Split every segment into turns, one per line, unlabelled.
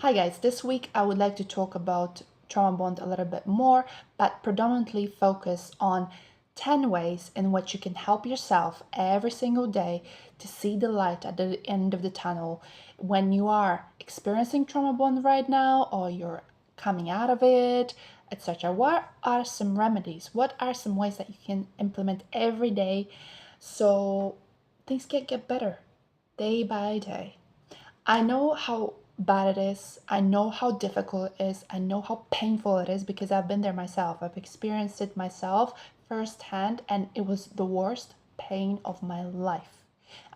Hi guys, this week I would like to talk about trauma bond a little bit more, but predominantly focus on 10 ways in which you can help yourself every single day to see the light at the end of the tunnel when you are experiencing trauma bond right now or you're coming out of it, etc. What are some remedies? What are some ways that you can implement every day so things can get better day by day? I know how bad it is. I know how difficult it is. I know how painful it is because I've been there myself. I've experienced it myself firsthand, and it was the worst pain of my life.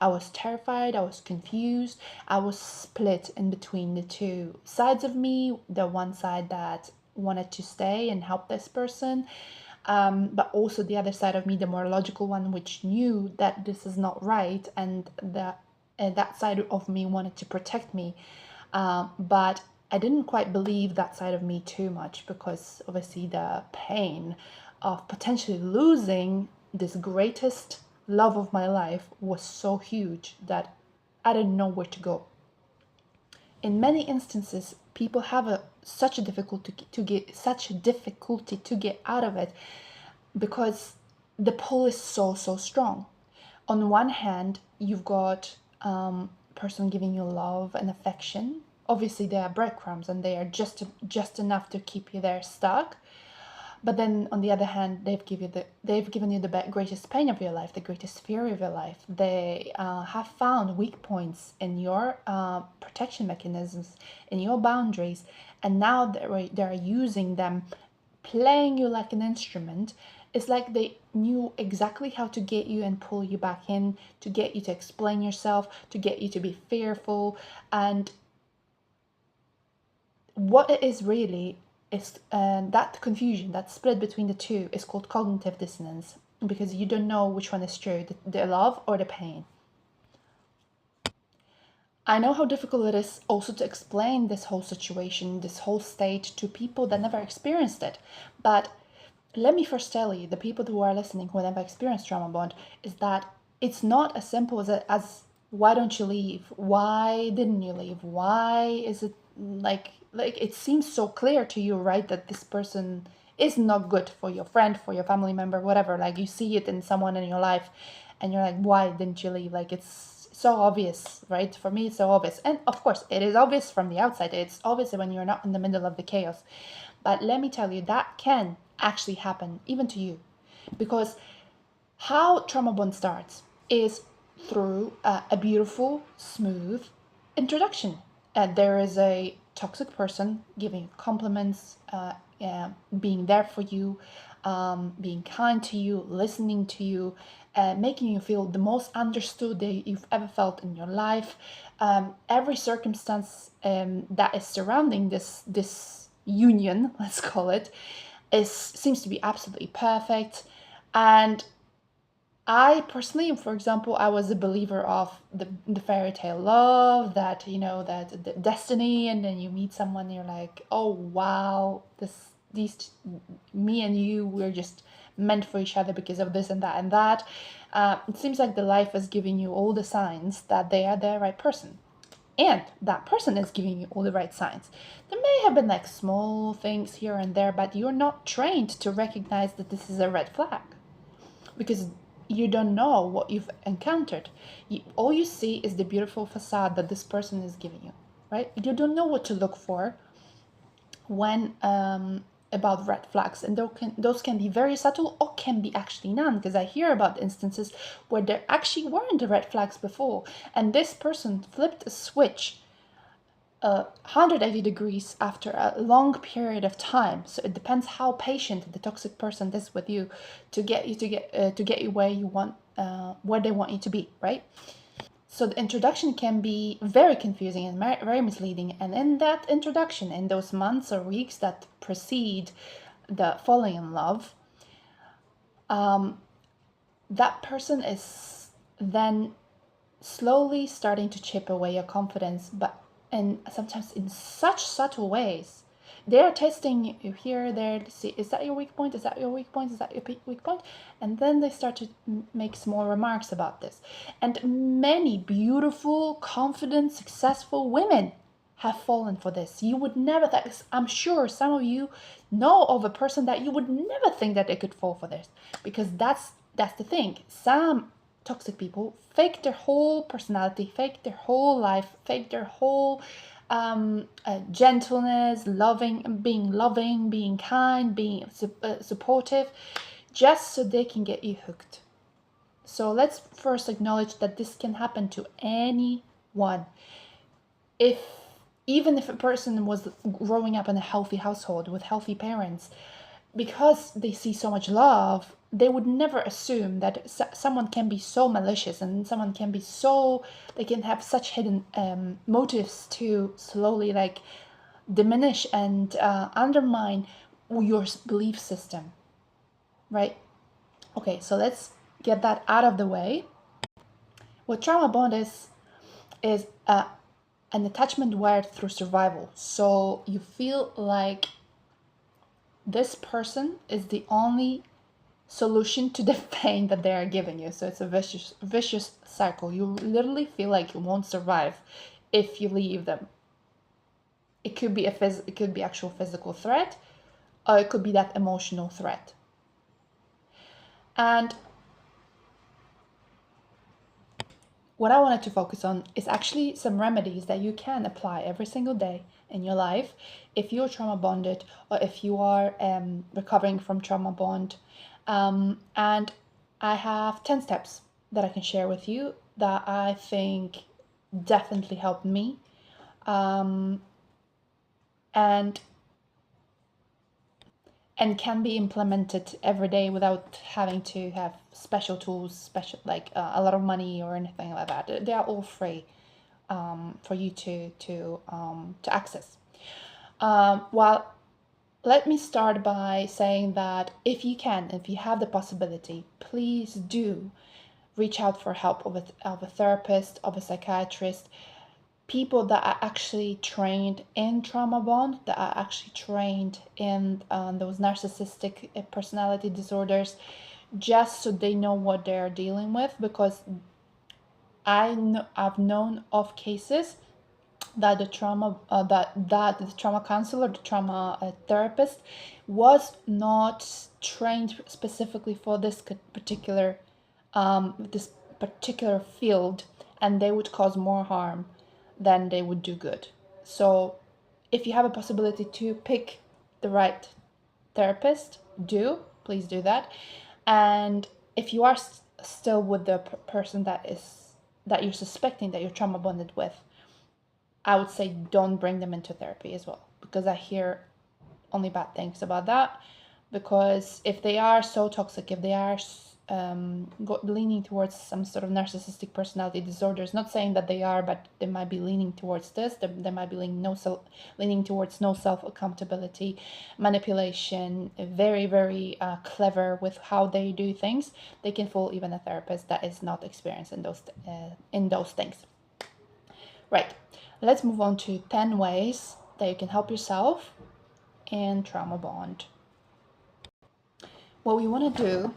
I was terrified, I was confused, I was split in between the two sides of me, the one side that wanted to stay and help this person, but also the other side of me, the more logical one, which knew that this is not right, and that side of me wanted to protect me. But I didn't quite believe that side of me too much because obviously the pain of potentially losing this greatest love of my life was so huge that I didn't know where to go. In many instances, people have such a difficulty to get out of it because the pull is so strong. On one hand, you've got person giving you love and affection. Obviously, they are breadcrumbs and they are just enough to keep you there stuck. But then on the other hand, they've given you the greatest pain of your life, the greatest fear of your life. They have found weak points in your protection mechanisms, in your boundaries, and now they're using them, playing you like an instrument. It's like they knew exactly how to get you and pull you back in, to get you to explain yourself, to get you to be fearful. And what it is really is that confusion, that split between the two, is called cognitive dissonance, because you don't know which one is true, the love or the pain. I know how difficult it is also to explain this whole situation, this whole state to people that never experienced it. But let me first tell you, the people who are listening who never experienced trauma bond, is that it's not as simple as why don't you leave? Why didn't you leave? Why is it like it seems so clear to you, right, that this person is not good for your friend, for your family member, whatever. Like you see it in someone in your life and you're like, why didn't you leave? Like it's so obvious, right? For me, it's so obvious. And of course, it is obvious from the outside. It's obvious when you're not in the middle of the chaos. But let me tell you, that can actually happen even to you. Because how trauma bond starts is through a beautiful, smooth introduction. There is a toxic person giving compliments, being there for you, being kind to you, listening to you, making you feel the most understood that you've ever felt in your life. Every circumstance that is surrounding this union, let's call it, seems to be absolutely perfect. And I personally, for example, I was a believer of the fairy tale love, that that the destiny, and then you meet someone and you're like, oh wow, me and you, we're just meant for each other because of this and that and that. It seems like the life is giving you all the signs that they are the right person, and that person is giving you all the right signs. There may have been like small things here and there, but you're not trained to recognize that this is a red flag because you don't know what you've encountered. All you see is the beautiful facade that this person is giving you, right? You don't know what to look for when about red flags, and those can be very subtle or can be actually none, because I hear about instances where there actually weren't the red flags before, and this person flipped a switch 180 degrees after a long period of time. So it depends how patient the toxic person is with you to get you to get you where you want, where they want you to be, right? So the introduction can be very confusing and very misleading. And in that introduction, in those months or weeks that precede the falling in love, that person is then slowly starting to chip away your confidence, but and sometimes in such subtle ways. They're testing you here, there to see, is that your weak point? Is that your weak point? Is that your weak point? And then they start to make small remarks about this. And many beautiful, confident, successful women have fallen for this. You would never think, I'm sure some of you know of a person that you would never think that they could fall for this, because that's the thing. Some toxic people fake their whole personality, fake their whole life, fake their whole gentleness, loving, being kind, being supportive, just so they can get you hooked. So let's first acknowledge that this can happen to anyone. If Even if a person was growing up in a healthy household with healthy parents, because they see so much love, they would never assume that someone can be so malicious, and someone can be so, they can have such hidden motives to slowly like diminish and undermine your belief system, right? Okay, so let's get that out of the way. What trauma bond is an attachment wired through survival. So you feel like this person is the only solution to the pain that they are giving you. So it's a vicious cycle. You literally feel like you won't survive if you leave them. It could be it could be actual physical threat, or it could be that emotional threat. And what I wanted to focus on is actually some remedies that you can apply every single day in your life if you're trauma bonded, or if you are recovering from trauma bond. And I have 10 steps that I can share with you that I think definitely helped me. And can be implemented every day without having to have special tools, special like a lot of money or anything like that. They are all free for you to access. Well, let me start by saying that if you have the possibility, please do reach out for help of a therapist, of a psychiatrist, people that are actually trained in trauma bond, that are actually trained in those narcissistic personality disorders, just so they know what they're dealing with. Because I've known of cases that the trauma that the trauma counselor, the trauma therapist, was not trained specifically for this particular field, and they would cause more harm than they would do good. So if you have a possibility to pick the right therapist, please do that. And if you are still with the person that you're suspecting that you're trauma bonded with, I would say don't bring them into therapy as well, because I hear only bad things about that. Because if they are so toxic, if they are leaning towards some sort of narcissistic personality disorders, not saying that they are, but they might be leaning towards this, they might be leaning towards no self-accountability, manipulation, very, very clever with how they do things, they can fool even a therapist that is not experienced in those things. Right, let's move on to 10 ways that you can help yourself in trauma bond. What we want to do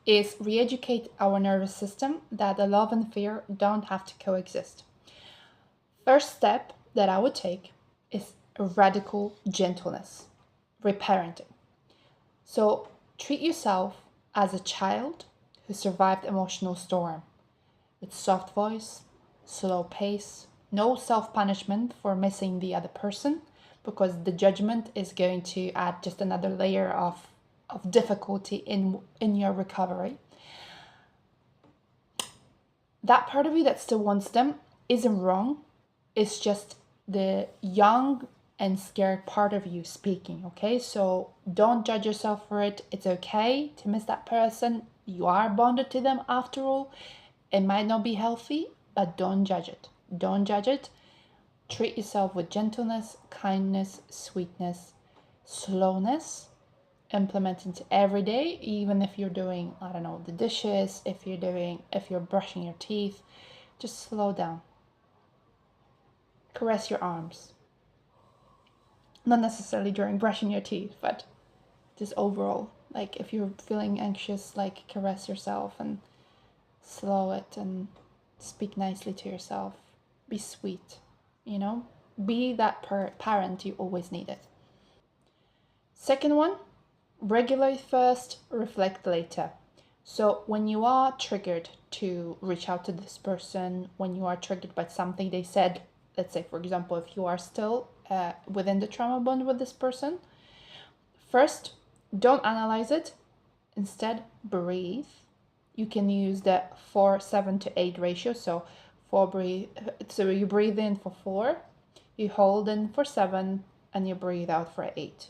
is re-educate our nervous system that the love and fear don't have to coexist. First step that I would take is a radical gentleness, reparenting. So treat yourself as a child who survived emotional storm, with soft voice, slow pace, no self-punishment for missing the other person, because the judgment is going to add just another layer of difficulty in your recovery. That part of you that still wants them isn't wrong. It's just the young and scared part of you speaking, okay? So don't judge yourself for it. It's okay to miss that person. You are bonded to them after all. It might not be healthy, but don't judge it. Don't judge it. Treat yourself with gentleness, kindness, sweetness, slowness. Implement it every day, even if you're doing, I don't know, the dishes, if you're brushing your teeth. Just slow down. Caress your arms. Not necessarily during brushing your teeth, but just overall. Like if you're feeling anxious, like caress yourself and slow it and speak nicely to yourself. Be sweet, you know? Be that parent you always needed. Second one, regulate first, reflect later. So when you are triggered to reach out to this person, when you are triggered by something they said, let's say, for example, if you are still within the trauma bond with this person, first, don't analyze it. Instead, breathe. You can use the 4-7 to 8 ratio. So you breathe in for 4, you hold in for 7, and you breathe out for 8.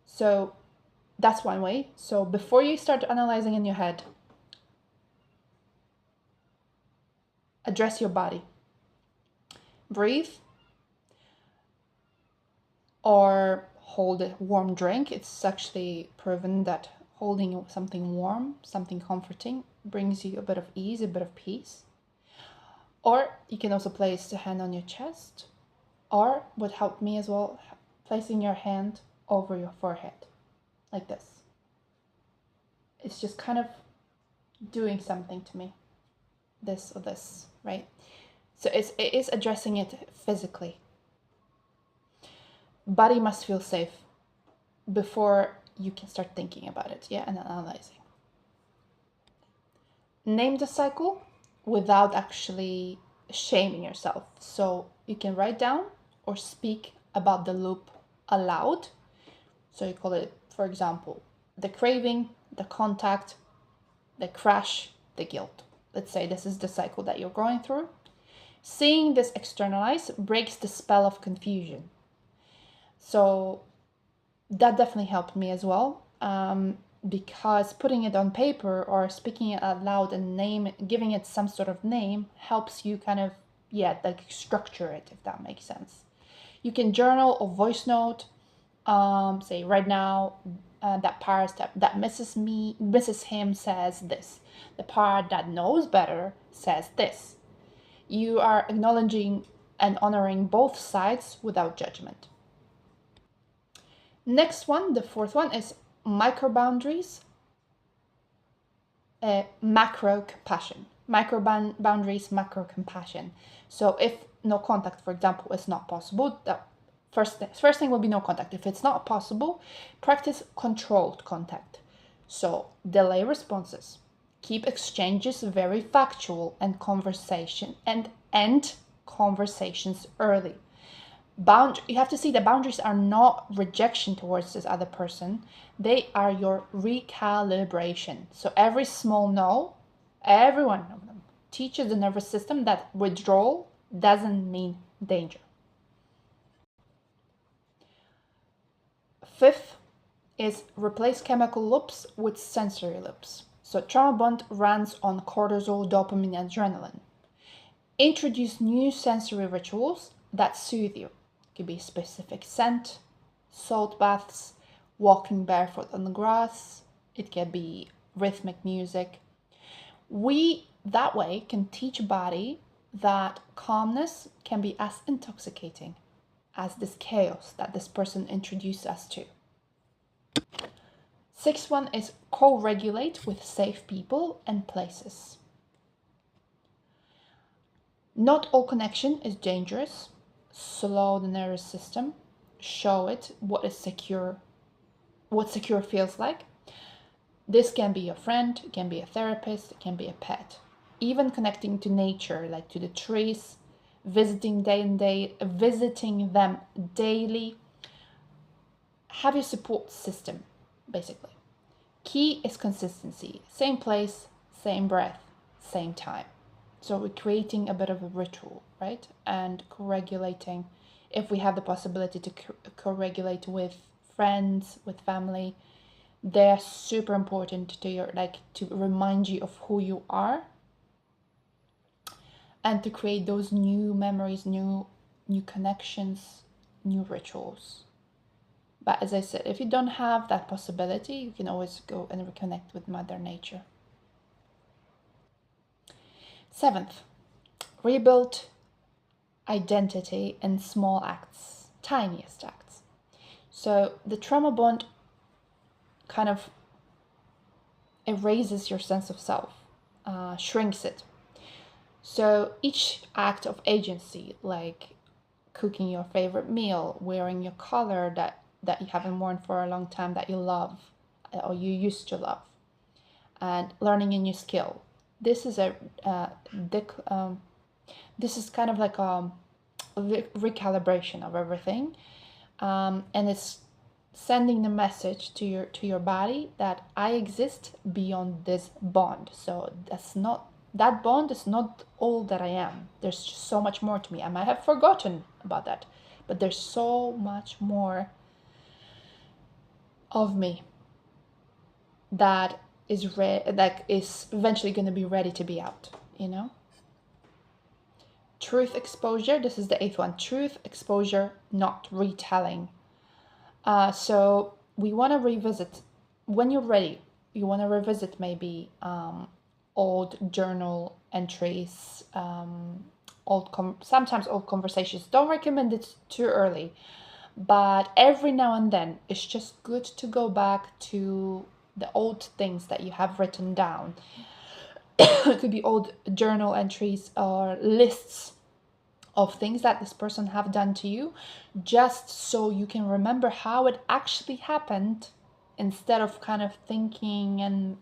So that's one way. So before you start analyzing in your head, address your body. Breathe or hold a warm drink. It's actually proven that holding something warm, something comforting, brings you a bit of ease, a bit of peace. Or you can also place the hand on your chest, or what helped me as well, placing your hand over your forehead, like this. It's just kind of doing something to me, this or this, right? So it is addressing it physically. Body must feel safe before you can start thinking about it, yeah, and analyzing. Name the cycle without actually shaming yourself. So you can write down or speak about the loop aloud. So you call it, for example, the craving, the contact, the crash, the guilt. Let's say this is the cycle that you're going through. Seeing this externalized breaks the spell of confusion. So that definitely helped me as well, because putting it on paper or speaking it out loud and giving it some sort of name helps you kind of, like structure it, if that makes sense. You can journal or voice note, say right now, that part that misses him says this. The part that knows better says this. You are acknowledging and honoring both sides without judgment. Next one, the fourth one, is micro boundaries, macro compassion. Micro boundaries, macro compassion. So if no contact, for example, is not possible, the first thing will be no contact. If it's not possible, practice controlled contact. So delay responses. Keep exchanges very factual and conversation and end conversations early. You have to see the boundaries are not rejection towards this other person. They are your recalibration. So every small no, every one of them, teaches the nervous system that withdrawal doesn't mean danger. Fifth is replace chemical loops with sensory loops. So trauma bond runs on cortisol, dopamine, and adrenaline. Introduce new sensory rituals that soothe you. It could be specific scent, salt baths, walking barefoot on the grass. It can be rhythmic music. We, that way, can teach body that calmness can be as intoxicating as this chaos that this person introduced us to. Sixth one is co-regulate with safe people and places. Not all connection is dangerous. Slow the nervous system. Show it what secure feels like. This can be a friend, it can be a therapist, it can be a pet. Even connecting to nature, like to the trees, visiting them daily. Have your support system, basically. Key is consistency. Same place, same breath, same time. So we're creating a bit of a ritual, right? And co-regulating, if we have the possibility to co-regulate with friends, with family, they're super important to remind you of who you are and to create those new memories, new connections, new rituals. But as I said, if you don't have that possibility, you can always go and reconnect with Mother Nature. Seventh, rebuild identity in small acts, tiniest acts. So the trauma bond kind of erases your sense of self, shrinks it. So each act of agency, like cooking your favorite meal, wearing your color that you haven't worn for a long time that you love or you used to love, and learning a new skill. This is a this is kind of like a recalibration of everything, and it's sending the message to your body that I exist beyond this bond. So that bond is not all that I am. There's just so much more to me. I might have forgotten about that, but there's so much more of me that that is eventually going to be ready to be out, you know. Truth exposure, this is the eighth one. Truth exposure, not retelling. So we want to revisit, when you're ready, you want to revisit maybe old journal entries, sometimes old conversations. Don't recommend it too early, but every now and then it's just good to go back to the old things that you have written down. It could be old journal entries or lists of things that this person have done to you, just so you can remember how it actually happened, instead of kind of thinking and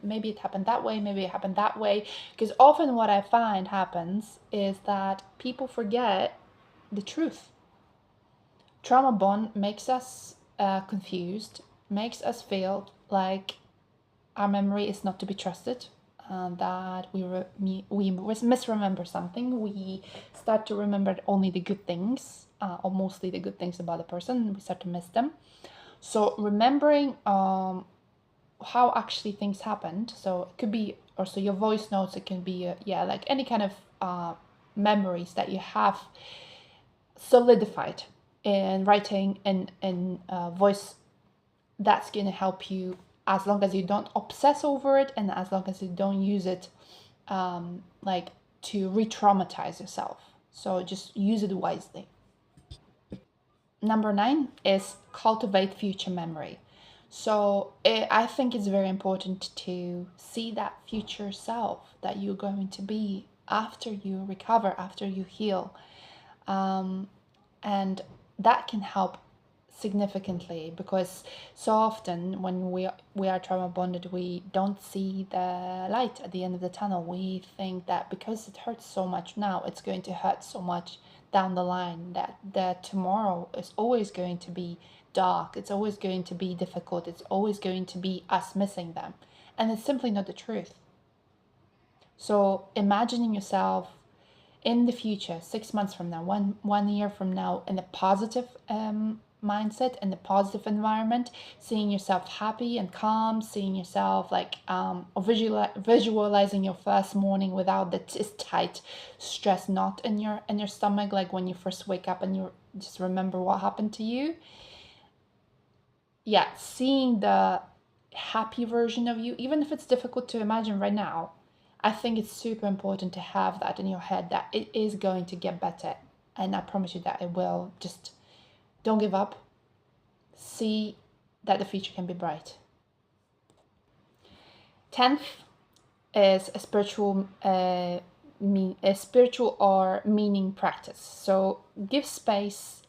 maybe it happened that way, maybe it happened that way. Because often what I find happens is that people forget the truth. Trauma bond makes us confused, makes us feel like our memory is not to be trusted, that we misremember something. We start to remember only the good things, or mostly the good things about the person. We start to miss them. So remembering how actually things happened. So it could be also your voice notes. It can be like any kind of memories that you have solidified in writing and voice. That's going to help you, as long as you don't obsess over it and as long as you don't use it like to re-traumatize yourself. So just use it wisely. Number 9 is cultivate future memory. So I think it's very important to see that future self that you're going to be after you recover, after you heal. And that can help significantly, because so often when we are trauma bonded, we don't see the light at the end of the tunnel. We think that because it hurts so much now, it's going to hurt so much down the line, that tomorrow is always going to be dark, it's always going to be difficult, it's always going to be us missing them, and it's simply not the truth. So imagining yourself in the future, 6 months from now, one year from now, in a positive mindset, in a positive environment, seeing yourself happy and calm, seeing yourself like visualizing your first morning without this tight stress knot in your stomach, like when you first wake up and you just remember what happened to you. Yeah, seeing the happy version of you, even if it's difficult to imagine right now, I think it's super important to have that in your head, that it is going to get better. And I promise you that it will. Just don't give up. See that the future can be bright. 10th is a spiritual or meaning practice. So give space.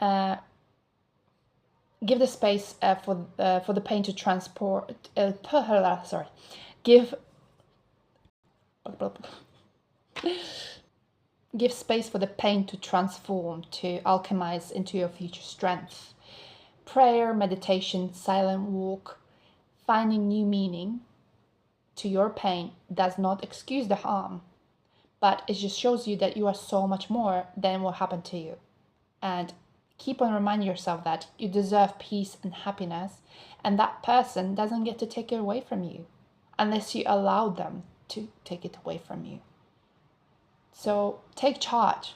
Give the space for the pain to transport. Give Give space for the pain to transform, to alchemize into your future strength. Prayer, meditation, silent walk, finding new meaning to your pain does not excuse the harm, but it just shows you that you are so much more than what happened to you. And keep on reminding yourself that you deserve peace and happiness, and that person doesn't get to take it away from you unless you allow them to take it away from you. So take charge.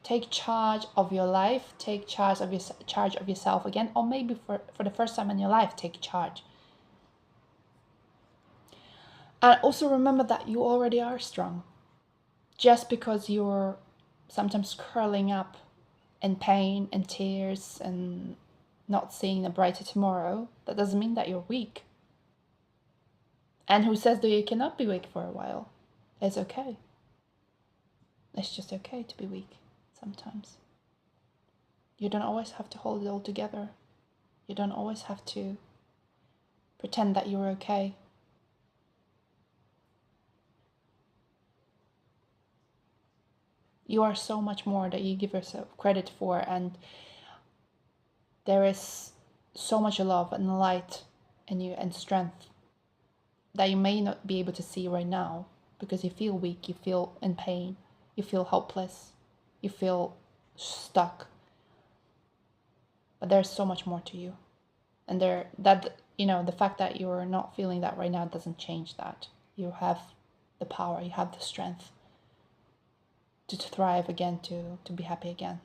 Take charge of your life. Take charge of yourself again, or maybe for the first time in your life, take charge. And also remember that you already are strong. Just because you're sometimes curling up in pain and tears and not seeing a brighter tomorrow, that doesn't mean that you're weak. And who says that you cannot be weak for a while? It's okay. It's just okay to be weak. sometimes. You don't always have to hold it all together. You don't always have to pretend that you're okay. You are so much more that you give yourself credit for, and there is so much love and light in you and strength that you may not be able to see right now because you feel weak, you feel in pain, you feel helpless, you feel stuck. But there's so much more to you. And the fact that you're not feeling that right now doesn't change that. You have the power, you have the strength to thrive again, to be happy again.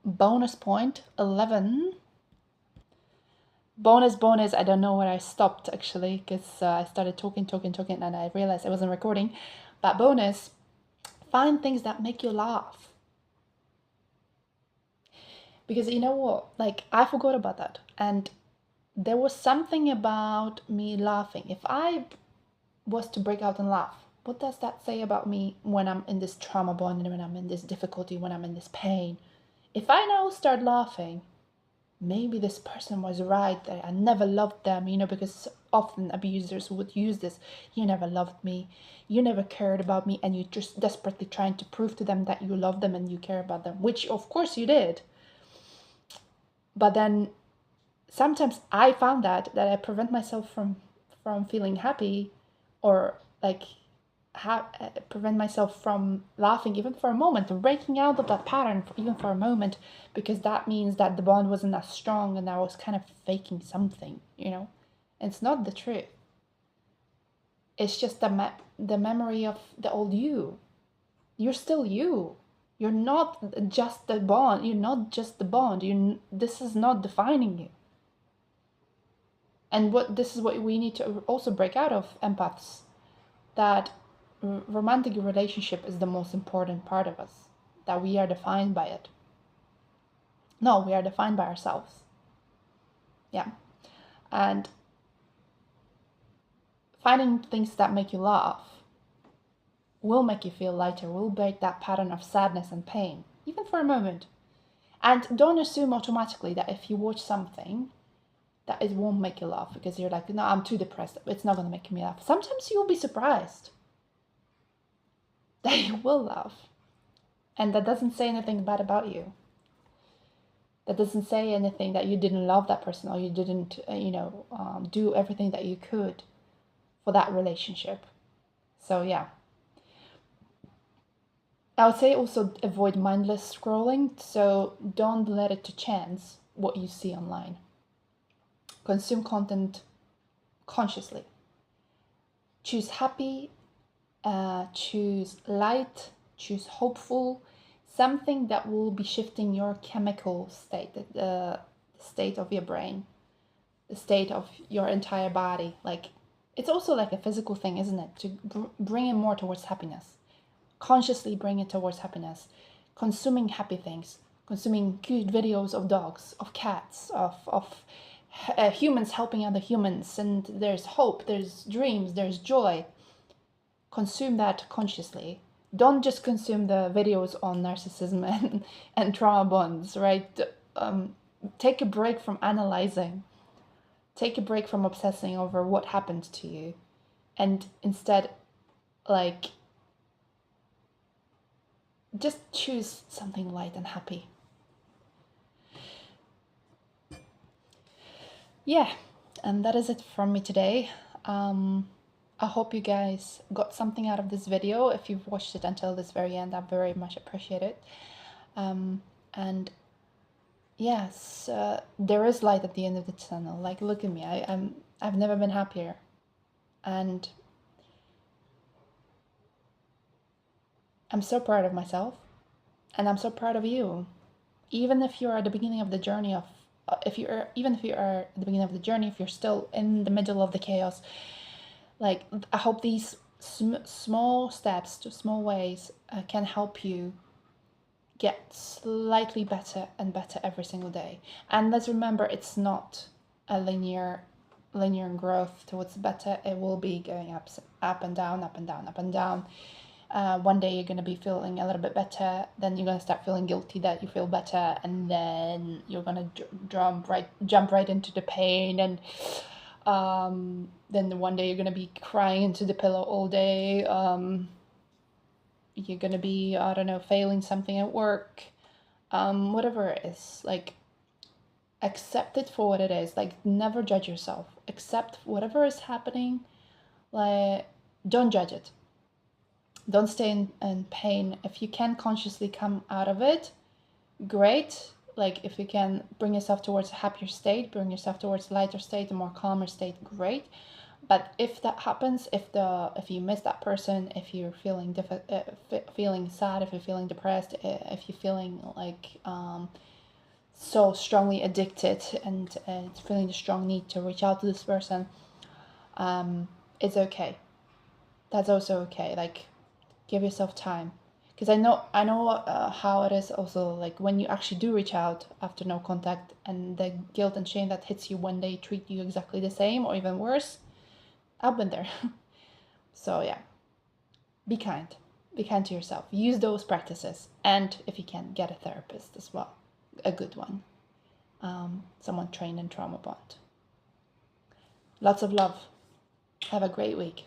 Bonus point 11. Bonus, I don't know where I stopped actually, because I started talking, and I realized I wasn't recording. But bonus, find things that make you laugh. Because you know what, like, I forgot about that. And there was something about me laughing. If I was to break out and laugh, what does that say about me when I'm in this trauma bond, and when I'm in this difficulty, when I'm in this pain? If I now start laughing, maybe this person was right, that I never loved them, because often abusers would use this. You never loved me, you never cared about me, and you're just desperately trying to prove to them that you love them and you care about them, which of course you did. But then sometimes I found that I prevent myself from feeling happy, or like prevent myself from laughing even for a moment, breaking out of that pattern even for a moment, because that means that the bond wasn't as strong and I was kind of faking something, And it's not the truth. It's just the memory of the old you. You're still you. You're not just the bond. You're not just the bond. This is not defining you. And this is what we need to also break out of, empaths, that romantic relationship is the most important part of us, that we are defined by it. No, we are defined by ourselves. Yeah. And finding things that make you laugh will make you feel lighter, will break that pattern of sadness and pain, even for a moment. And don't assume automatically that if you watch something that it won't make you laugh, because you're like, no, I'm too depressed, it's not going to make me laugh. Sometimes you'll be surprised that you will laugh. And that doesn't say anything bad about you. That doesn't say anything that you didn't love that person, or you didn't, do everything that you could for that relationship. So yeah. I would say also avoid mindless scrolling. So don't let it to chance what you see online. Consume content consciously. Choose happy, choose light, choose hopeful, something that will be shifting your chemical state, the state of your brain, the state of your entire body. Like, it's also like a physical thing, isn't it? To bring it more towards happiness. Consciously bring it towards happiness. Consuming happy things, consuming cute videos of dogs, of cats, of humans helping other humans, and there's hope, there's dreams, there's joy. Consume that consciously. Don't just consume the videos on narcissism and trauma bonds, right? Take a break from analyzing. Take a break from obsessing over what happened to you. And instead, like, just choose something light and happy. Yeah, and that is it from me today. I hope you guys got something out of this video. If you've watched it until this very end, I very much appreciate it. And yes, there is light at the end of the tunnel. Like, look at me. I've never been happier, and I'm so proud of myself, and I'm so proud of you. Even if you're at the beginning of the journey of, if you are at the beginning of the journey, if you're still in the middle of the chaos, like, I hope these small steps, to small ways, can help you get slightly better and better every single day. And let's remember, it's not a linear growth towards better. It will be going up and down, up and down, up and down. One day you're going to be feeling a little bit better, then you're going to start feeling guilty that you feel better, and then you're going to jump right into the pain, and then one day you're going to be crying into the pillow all day. You're going to be, I don't know, failing something at work, whatever it is. Like, accept it for what it is. Like, never judge yourself. Accept whatever is happening. Like, don't judge it. Don't stay in pain. If you can consciously come out of it, great. Like, if you can bring yourself towards a happier state, bring yourself towards a lighter state, a more calmer state, great. But if that happens, if you miss that person, if you're feeling feeling sad, if you're feeling depressed, if you're feeling like so strongly addicted, and feeling the strong need to reach out to this person, it's okay. That's also okay. Like, give yourself time, because I know how it is also, like, when you actually do reach out after no contact, and the guilt and shame that hits you when they treat you exactly the same or even worse. I've been there. So yeah, be kind to yourself, use those practices, and if you can, get a therapist as well, a good one, someone trained in trauma bond. Lots of love. Have a great week.